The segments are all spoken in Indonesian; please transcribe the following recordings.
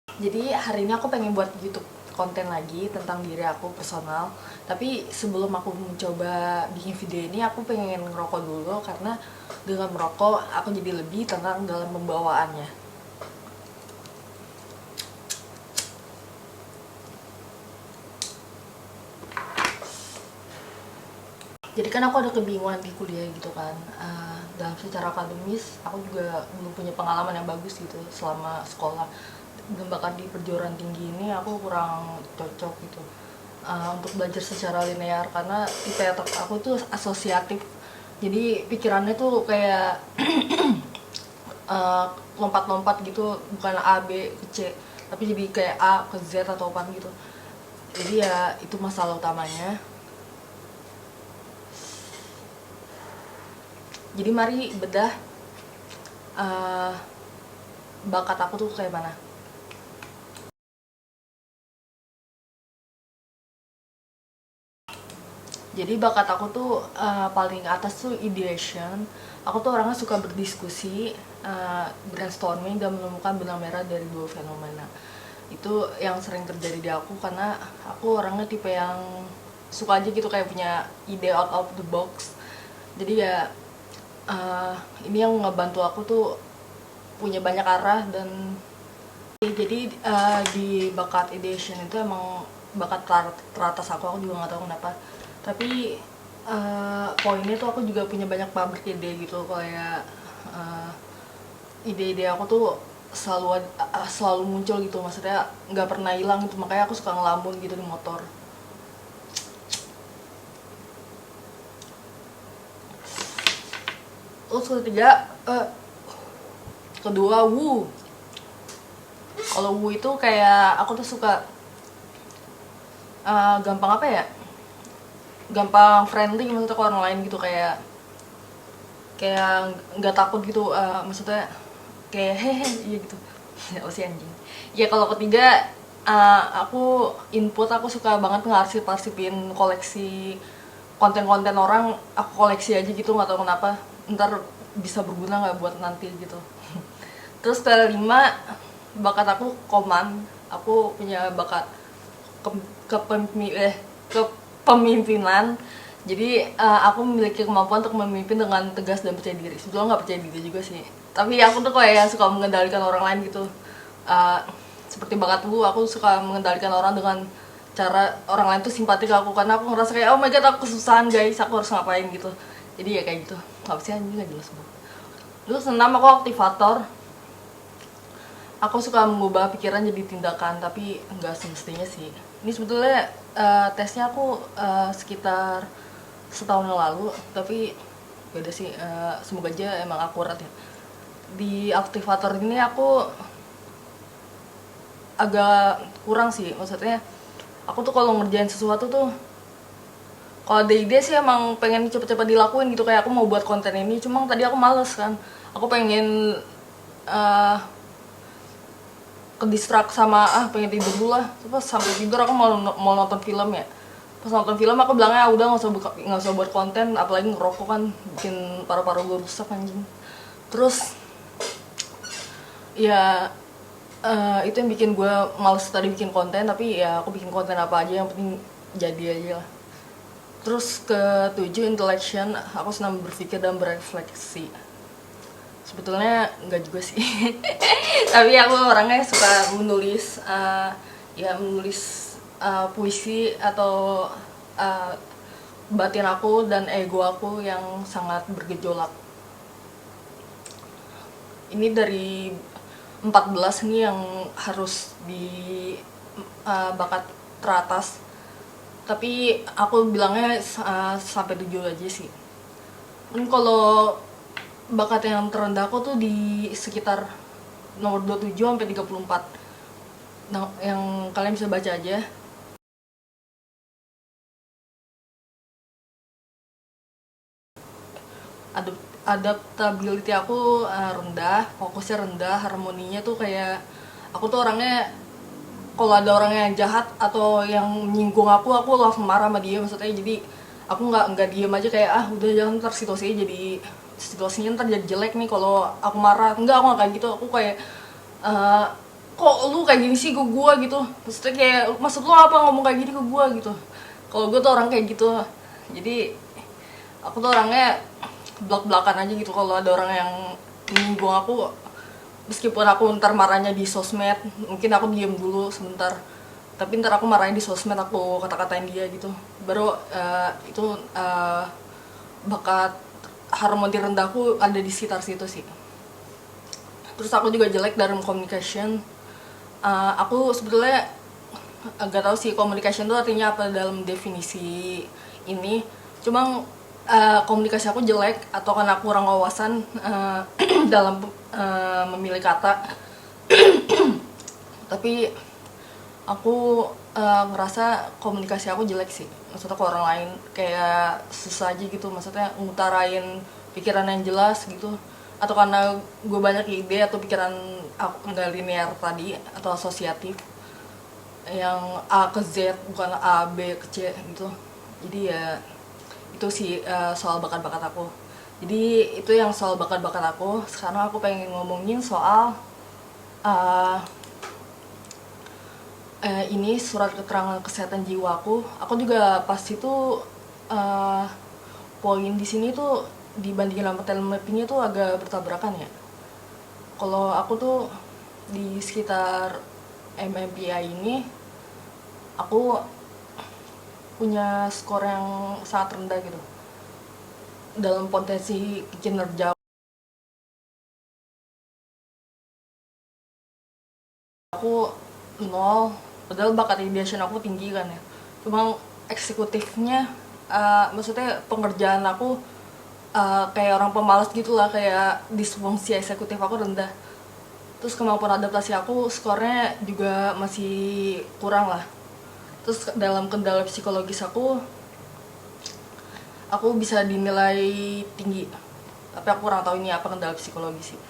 Jadi hari ini aku pengen buat YouTube konten lagi tentang diri aku personal. Tapi sebelum aku mencoba bikin video ini, aku pengen ngerokok dulu karena dengan merokok aku jadi lebih tenang dalam pembawaannya. Jadi kan aku ada kebingungan di kuliah gitu kan. Dalam secara akademis aku juga belum punya pengalaman yang bagus gitu selama sekolah, dan bahkan di perguruan tinggi ini aku kurang cocok gitu untuk belajar secara linear karena tipe aku tuh asosiatif. Jadi pikirannya tuh kayak uh, lompat-lompat gitu, bukan A B ke C tapi jadi kayak A ke Z atau apa gitu. Jadi ya itu masalah utamanya. Jadi mari bedah uh, bakat aku tuh kayak mana. Jadi bakat aku tuh paling atas tuh ideation. Aku tuh orangnya suka berdiskusi, brainstorming, dan menemukan benang merah dari dua fenomena. Itu yang sering terjadi di aku karena aku orangnya tipe yang suka aja gitu kayak punya ide out of the box. Jadi ya uh, ini yang ngebantu aku tuh punya banyak arah. Dan jadi di bakat ideation itu emang bakat teratas aku juga nggak tahu kenapa. Tapi poinnya tuh aku juga punya banyak pabrik ide gitu, kayak uh, ide-ide aku tuh selalu muncul gitu, maksudnya nggak pernah hilang gitu, makanya aku suka ngelamun gitu di motor. Terus kedua Wu. Kalau Wu itu kayak aku tuh suka gampang apa ya, gampang friendly maksudnya ke orang lain gitu, kayak kayak nggak takut gitu, maksudnya kayak hehe iya gitu. Apa sih anjing. Ya kalau ketiga, aku input, aku suka banget ngarsip-arsipin koleksi konten-konten orang, aku koleksi aja gitu, nggak tahu kenapa, ntar bisa berguna nggak buat nanti gitu. Terus kelima, bakat aku koman. Aku punya bakat ke, kepemimpinan. Jadi aku memiliki kemampuan untuk memimpin dengan tegas dan percaya diri. Sebetulnya nggak percaya diri juga sih, tapi aku tuh kayak suka mengendalikan orang lain gitu. Uh, Seperti bakat aku suka mengendalikan orang dengan cara orang lain tuh simpati ke aku, karena aku ngerasa kayak oh my god aku kesusahan guys, aku harus ngapain gitu. Jadi ya kayak gitu. Nggak sih anjing, nggak jelas banget. Terus 6, aku aktivator. Aku suka mengubah pikiran jadi tindakan, tapi nggak semestinya sih. Ini sebetulnya tesnya aku sekitar setahun yang lalu, tapi beda sih. Semoga aja emang akurat ya. Di aktivator ini aku agak kurang sih, maksudnya aku tuh kalau ngerjain sesuatu tuh, kalau ada ide sih emang pengen cepet-cepet dilakuin gitu, kayak aku mau buat konten ini, cuma tadi aku males kan. Aku pengen uh, ke distract sama pengen tidur dulu lah. Terus sampai tidur aku mau nonton film ya. Pas nonton film aku bilangnya udah nggak usah buat konten, apalagi ngerokok kan bikin paru-paru gue rusak anjing. Terus ya itu yang bikin gue males tadi bikin konten, tapi ya aku bikin konten apa aja yang penting jadi aja lah. Terus ketujuh, intellection. Aku senang berpikir dan berefleksi. Sebetulnya enggak juga sih. Tapi aku orangnya suka menulis, ya menulis puisi atau uh, batin aku dan ego aku yang sangat bergejolak. Ini dari 14 nih yang harus di bakat teratas, tapi aku bilangnya sampai 7 aja sih. Kalau bakat yang terendah aku tuh di sekitar nomor 27 sampai 34. Nah, yang kalian bisa baca aja. Adaptability aku rendah, fokusnya rendah, harmoninya tuh kayak aku tuh orangnya kalau ada orang yang jahat atau yang menyinggung aku langsung marah sama dia, maksudnya. Jadi aku nggak diem aja kayak udah jangan, ntar situasinya ntar jadi jelek nih kalau aku marah. Enggak, aku nggak kayak gitu. Aku kayak kok lu kayak gini sih ke gue gitu, maksudnya kayak maksud lu apa ngomong kayak gini ke gue gitu. Kalau gue tuh orang kayak gitu, jadi aku tuh orangnya belak-belakan aja gitu. Kalau ada orang yang menyinggung aku, meskipun aku ntar marahnya di sosmed, mungkin aku diem dulu sebentar, tapi ntar aku marahnya di sosmed, aku kata-katain dia gitu, baru itu bakat harmoni rendahku ada di sekitar situ sih. Terus aku juga jelek dalam communication. Aku sebetulnya agak tahu sih communication itu artinya apa dalam definisi ini. Cuma komunikasi aku jelek atau karena aku kurang wawasan dalam memilih kata. Tapi aku ngerasa komunikasi aku jelek sih. Maksudnya ke orang lain kayak susah aja gitu. Maksudnya ngutarain pikiran yang jelas gitu. Atau karena gue banyak ide atau pikiran aku nggak linear tadi atau asosiatif, yang A ke Z bukan A B ke C gitu. Jadi ya itu sih soal bakat-bakat aku. Jadi itu yang soal bakat-bakat aku. Sekarang aku pengen ngomongin soal uh, ini surat keterangan kesehatan jiwa aku. Aku juga pas itu poin di sini tuh dibandingin sama telemappingnya tuh agak bertabrakan ya. Kalau aku tuh di sekitar MMPI ini aku punya skor yang sangat rendah gitu dalam potensi kinerja. Aku nol, padahal bakat ideation aku tinggi kan ya. Cuma eksekutifnya, maksudnya pengerjaan aku kayak orang pemalas gitu lah, kayak disfungsi eksekutif aku rendah. Terus kemampuan adaptasi aku skornya juga masih kurang lah. Terus dalam kendala psikologis aku bisa dinilai tinggi, tapi aku kurang tahu ini apa kendala psikologis sih.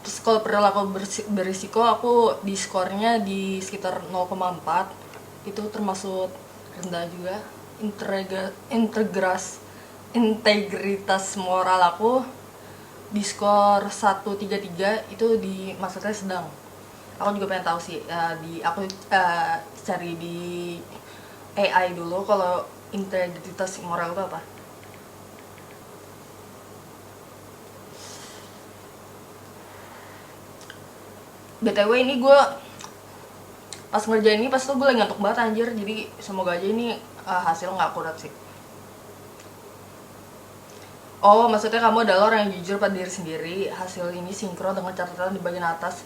Terus kalau perilaku berisiko aku di skornya di sekitar 0,4, itu termasuk rendah juga. Integritas moral aku di skor 133, itu di maksudnya sedang. Aku juga pengen tahu sih, aku cari di AI dulu kalau integritas moral itu apa. BTW ini gue pas ngerjain ini pas tuh gue lagi ngantuk banget anjir, jadi semoga aja ini hasil nggak akurat sih. Oh, maksudnya kamu adalah orang yang jujur pada diri sendiri. Hasil ini sinkron dengan catatan di bagian atas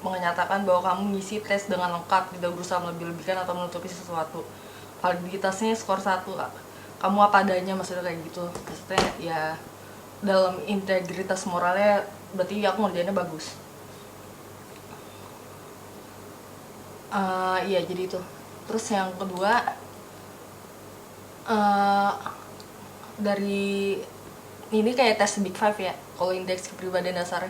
menyatakan bahwa kamu ngisi tes dengan lengkap, tidak berusaha melebih-lebihkan atau menutupi sesuatu. Validitasnya skor 1. Kamu apa adanya, maksudnya kayak gitu. Maksudnya ya dalam integritas moralnya berarti aku ngerjainnya bagus. Iya jadi itu. Terus yang kedua, uh, dari ini kayak tes Big Five ya, kalau indeks kepribadian dasarnya.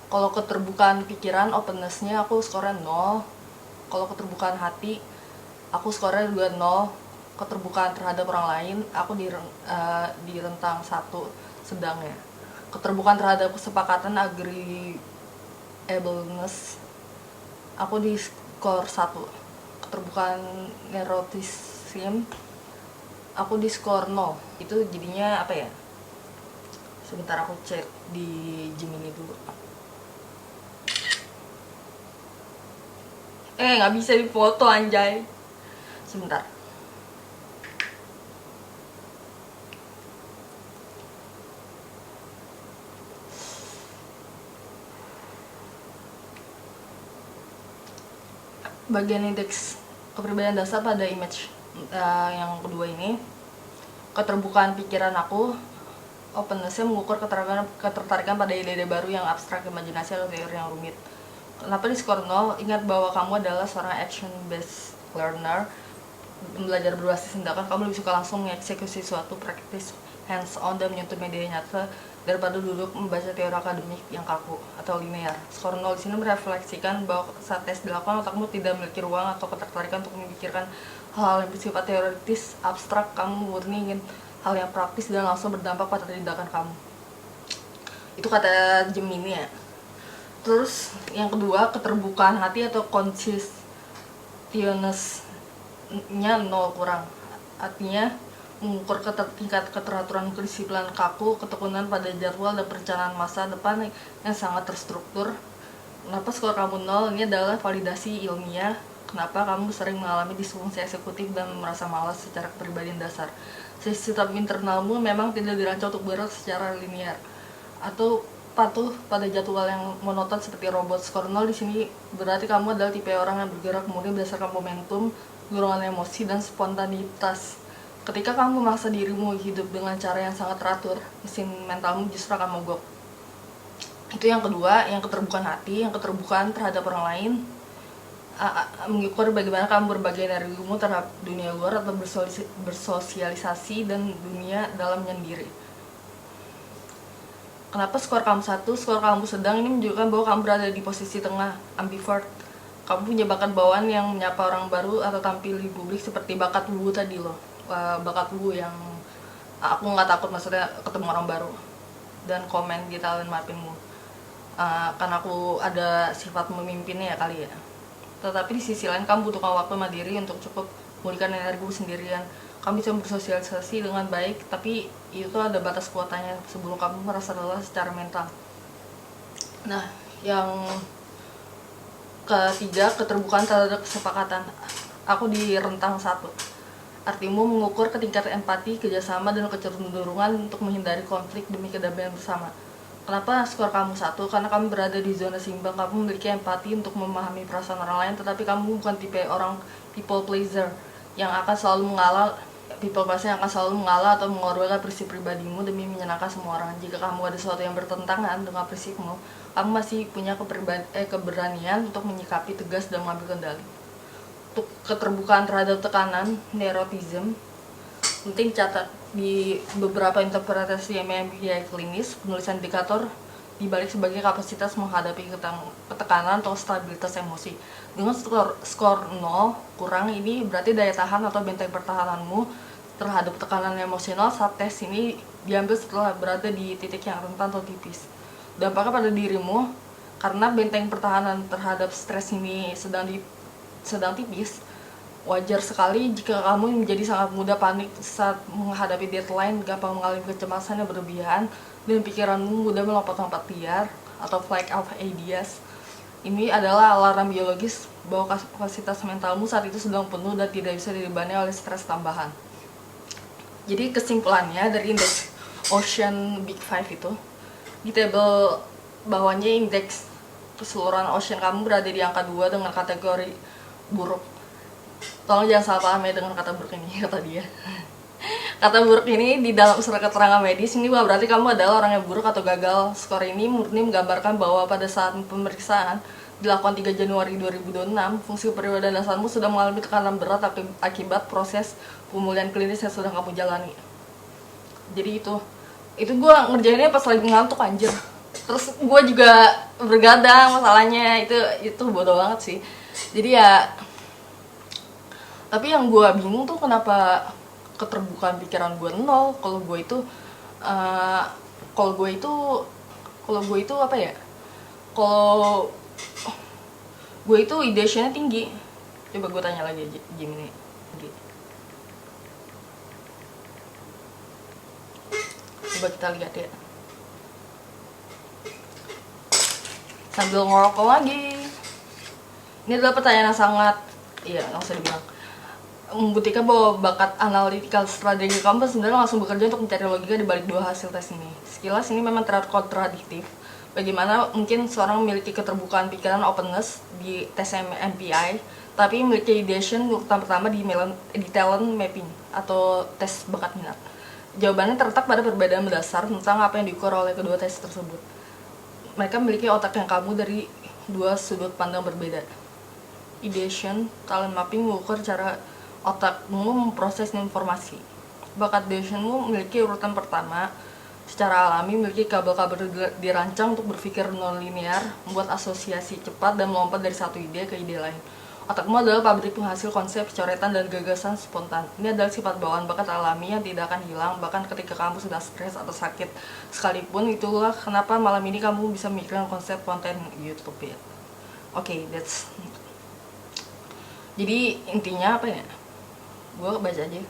Kalau keterbukaan pikiran, openness-nya aku skornya 0. Kalau keterbukaan hati, aku skornya juga 0. Keterbukaan terhadap orang lain, aku di rentang 1 sedang ya. Keterbukaan terhadap kesepakatan, agreeableness, aku di skor 1. Keterbukaan neuroticism, aku di skor 0. Itu jadinya apa ya? Sebentar aku cek di Gemini dulu. Nggak bisa difoto anjay. Sebentar. Bagian indeks kepribadian dasar pada image yang kedua ini, keterbukaan pikiran aku, openness-nya mengukur ketertarikan pada ide-ide baru yang abstrak, imajinasi atau teori yang rumit. Kenapa di skor 0? Ingat bahwa kamu adalah seorang action based learner. Belajar berbasis tindakan, kamu lebih suka langsung mengeksekusi suatu praktis hands on dan menyentuh media nyata daripada duduk membaca teori akademik yang kaku atau linear. Skor 0 di sini merefleksikan bahwa saat tes dilakukan otakmu tidak memiliki ruang atau ketertarikan untuk memikirkan hal-hal yang bersifat teoritis abstrak. Kamu murni ingin hal yang praktis dan langsung berdampak pada tindakan kamu. Itu kata Gemini ya. Terus yang kedua, keterbukaan hati atau conscientiousness-nya 0 kurang. Artinya mengukur tingkat keteraturan, kedisiplinan kaku, ketekunan pada jadwal dan perencanaan masa depan yang sangat terstruktur. Kenapa skor kamu 0? Ini adalah validasi ilmiah kenapa kamu sering mengalami disfungsi eksekutif dan merasa malas secara kepribadian dasar. Sistem internalmu memang tidak dirancang untuk bergerak secara linear atau patuh pada jadwal yang monoton seperti robot. Skor 0 di sini berarti kamu adalah tipe orang yang bergerak murni berdasarkan momentum, dorongan emosi, dan spontanitas. Ketika kamu memaksa dirimu hidup dengan cara yang sangat teratur, mesin mentalmu justru akan mogok. Itu yang kedua, yang keterbukaan hati, yang keterbukaan terhadap orang lain, mengukur bagaimana kamu berbagi energimu terhadap dunia luar atau bersosialisasi dan dunia dalam menyendiri. Kenapa skor kamu 1? Skor kamu sedang ini menunjukkan bahwa kamu berada di posisi tengah, ambivert. Kamu punya bakat bawaan yang menyapa orang baru atau tampil di publik seperti bakat lu tadi loh. Bakat lu yang aku nggak takut maksudnya ketemu orang baru dan komen di talent mappingmu. Karena aku ada sifat memimpinnya ya kali ya. Tetapi di sisi lain kamu butuhkan waktu mandiri untuk cukup memulihkan energimu sendirian. Kamu bisa bersosialisasi dengan baik, tapi itu ada batas kuotanya sebelum kamu merasa lelah secara mental. Nah, yang ketiga, keterbukaan terhadap kesepakatan. Aku di rentang 1. Artimu mengukur tingkat empati, kerjasama, dan kecenderungan untuk menghindari konflik demi kedamaian bersama. Kenapa skor kamu 1? Karena kamu berada di zona seimbang. Kamu memiliki empati untuk memahami perasaan orang lain, tetapi kamu bukan tipe orang people pleaser yang akan selalu mengalah atau mengorbankan prinsip pribadimu demi menyenangkan semua orang. Jika kamu ada sesuatu yang bertentangan dengan prinsipmu, kamu masih punya keberanian untuk menyikapi tegas dan mengambil kendali. Untuk keterbukaan terhadap tekanan, neuroticism, penting catat di beberapa interpretasi MBTI klinis, penulisan indikator dibalik sebagai kapasitas menghadapi ketekanan atau stabilitas emosi. Dengan skor 0 kurang, ini berarti daya tahan atau benteng pertahananmu terhadap tekanan emosional saat tes ini diambil setelah berada di titik yang rentan atau tipis. Dampaknya pada dirimu, karena benteng pertahanan terhadap stres ini sedang tipis, wajar sekali jika kamu menjadi sangat mudah panik saat menghadapi deadline, gampang mengalami kecemasan yang berlebihan, dan pikiranmu mudah melompat-lompat liar atau flight of ideas. Ini adalah alarm biologis bahwa kapasitas mentalmu saat itu sedang penuh dan tidak bisa dibebani oleh stres tambahan. Jadi kesimpulannya dari indeks Ocean Big Five itu, di tabel bawahnya indeks keseluruhan Ocean kamu berada di angka 2 dengan kategori buruk. Tolong jangan salah paham ya dengan kata buruk ini, kata dia. Kata buruk ini di dalam surat keterangan medis ini berarti kamu adalah orang yang buruk atau gagal. Skor ini murni menggambarkan bahwa pada saat pemeriksaan dilakukan 3 Januari 2026, fungsi kepribadian dasarmu sudah mengalami tekanan berat akibat proses pemulihan klinis yang sudah kamu jalani. Jadi itu gue ngerjainnya pas lagi ngantuk anjir. Terus gue juga bergadang masalahnya, itu bodoh banget sih. Jadi ya, tapi yang gue bingung tuh kenapa keterbukaan pikiran gue 0 kalau gue itu apa ya, kalau gue itu ideationnya tinggi. Coba gue tanya lagi Gemini. Coba kita lihat ya, sambil ngerokok lagi. Ini adalah pertanyaan yang sangat, nggak usah dibilang, membuktikan bahwa bakat analytical strategi kamu sebenarnya langsung bekerja untuk mencari logika di balik 2 hasil tes ini. Sekilas ini memang terlihat kontradiktif. Bagaimana mungkin seorang memiliki keterbukaan pikiran openness di tes MPI, tapi memiliki ideation urutan pertama di talent mapping atau tes bakat minat? Jawabannya terletak pada perbedaan mendasar tentang apa yang diukur oleh kedua tes tersebut. Mereka memiliki otak yang kamu dari 2 sudut pandang berbeda. Ideation, talent mapping mengukur cara otakmu memproses informasi. Bakat ideationmu memiliki urutan pertama, secara alami memiliki kabel-kabel dirancang untuk berpikir non-linear, membuat asosiasi cepat dan melompat dari satu ide ke ide lain. Otakmu adalah pabrik penghasil konsep, coretan, dan gagasan spontan. Ini adalah sifat bawaan bakat alami yang tidak akan hilang, bahkan ketika kamu sudah stres atau sakit sekalipun. Itulah kenapa malam ini kamu bisa memikirkan konsep konten YouTube ya. Oke, that's. Jadi intinya apa ya? Gue baca aja.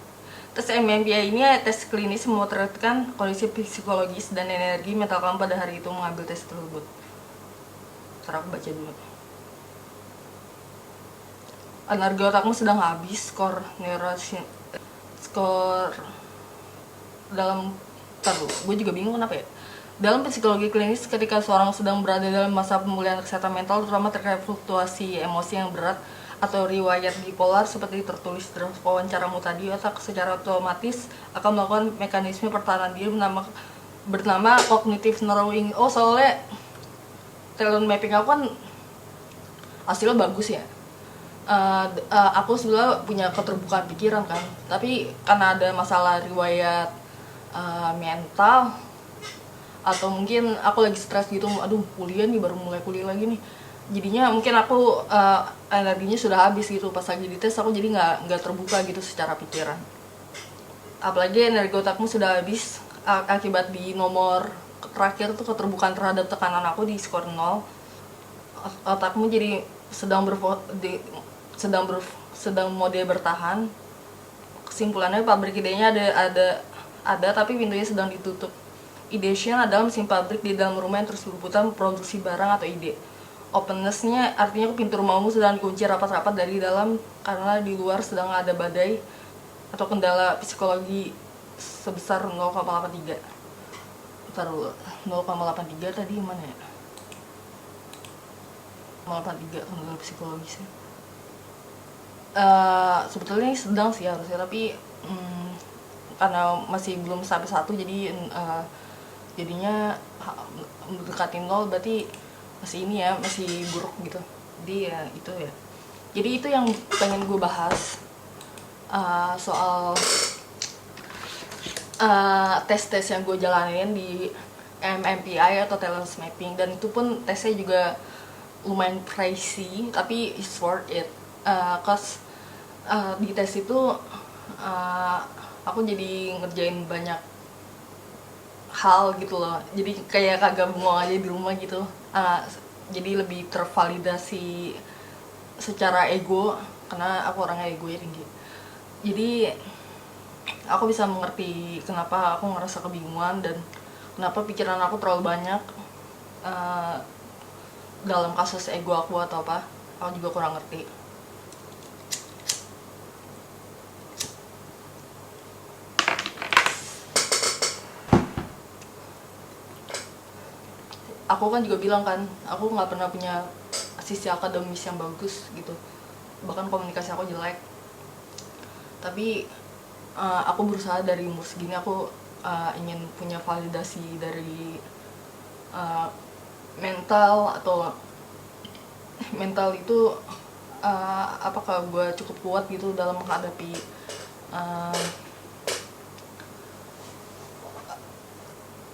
Tes MMPI ini tes klinis memotretkan kondisi psikologis dan energi mental kamu pada hari itu mengambil tes tersebut. Ntar aku baca dulu. Energi otakmu sedang habis, skor dalam gue juga bingung kenapa ya. Dalam psikologi klinis, ketika seorang sedang berada dalam masa pemulihan kesehatan mental, terutama terkait fluktuasi emosi yang berat atau riwayat bipolar seperti tertulis dalam wawancaramu tadi, otak secara otomatis akan melakukan mekanisme pertahanan diri bernama cognitive narrowing. Oh, soalnya talent mapping aku kan hasilnya bagus ya. Aku sebenarnya punya keterbukaan pikiran kan, tapi karena ada masalah riwayat mental atau mungkin aku lagi stres gitu, aduh kuliah nih, baru mulai kuliah lagi nih, jadinya mungkin aku energinya sudah habis gitu. Pas lagi dites aku jadi nggak terbuka gitu secara pikiran, apalagi energi otakmu sudah habis akibat di nomor terakhir tuh keterbukaan terhadap tekanan aku di skor 0. Otakmu jadi sedang mode bertahan. Kesimpulannya, pabrik idenya ada tapi pintunya sedang ditutup. Ideation adalah mesin pabrik di dalam rumah yang terus berputar memproduksi barang atau ide. Openness-nya artinya pintu rumahmu sedang dikunci rapat-rapat dari dalam karena di luar sedang ada badai atau kendala psikologi sebesar 0,83. Taruh 0,83 tadi mana ya? 0,83 kendala psikologis ya. Sebetulnya sedang sih harusnya, tapi karena masih belum sampai 1, jadi jadinya mendekati 0, berarti masih ini ya, masih buruk gitu. Jadi ya itu ya. Jadi itu yang pengen gue bahas soal tes-tes yang gue jalanin di MMPI atau talent mapping, dan itu pun tesnya juga lumayan pricey tapi it's worth it. Cause di tes itu aku jadi ngerjain banyak hal gitu loh, jadi kayak kagak bengong aja di rumah gitu. Jadi lebih tervalidasi secara ego karena aku orangnya egonya tinggi. Jadi aku bisa mengerti kenapa aku ngerasa kebingungan dan kenapa pikiran aku terlalu banyak dalam kasus ego aku atau apa. Aku juga kurang ngerti. Aku kan juga bilang kan, aku nggak pernah punya sisi akademis yang bagus gitu, bahkan komunikasi aku jelek. Tapi aku berusaha dari umur segini, aku ingin punya validasi dari mental itu apakah gue cukup kuat gitu dalam menghadapi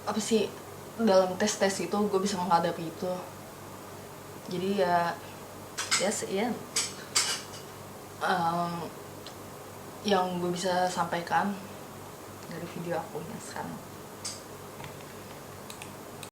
apa sih, dalam tes-tes itu gue bisa menghadapi itu. Jadi ya yes, iya, yang gue bisa sampaikan dari video aku yang sekarang.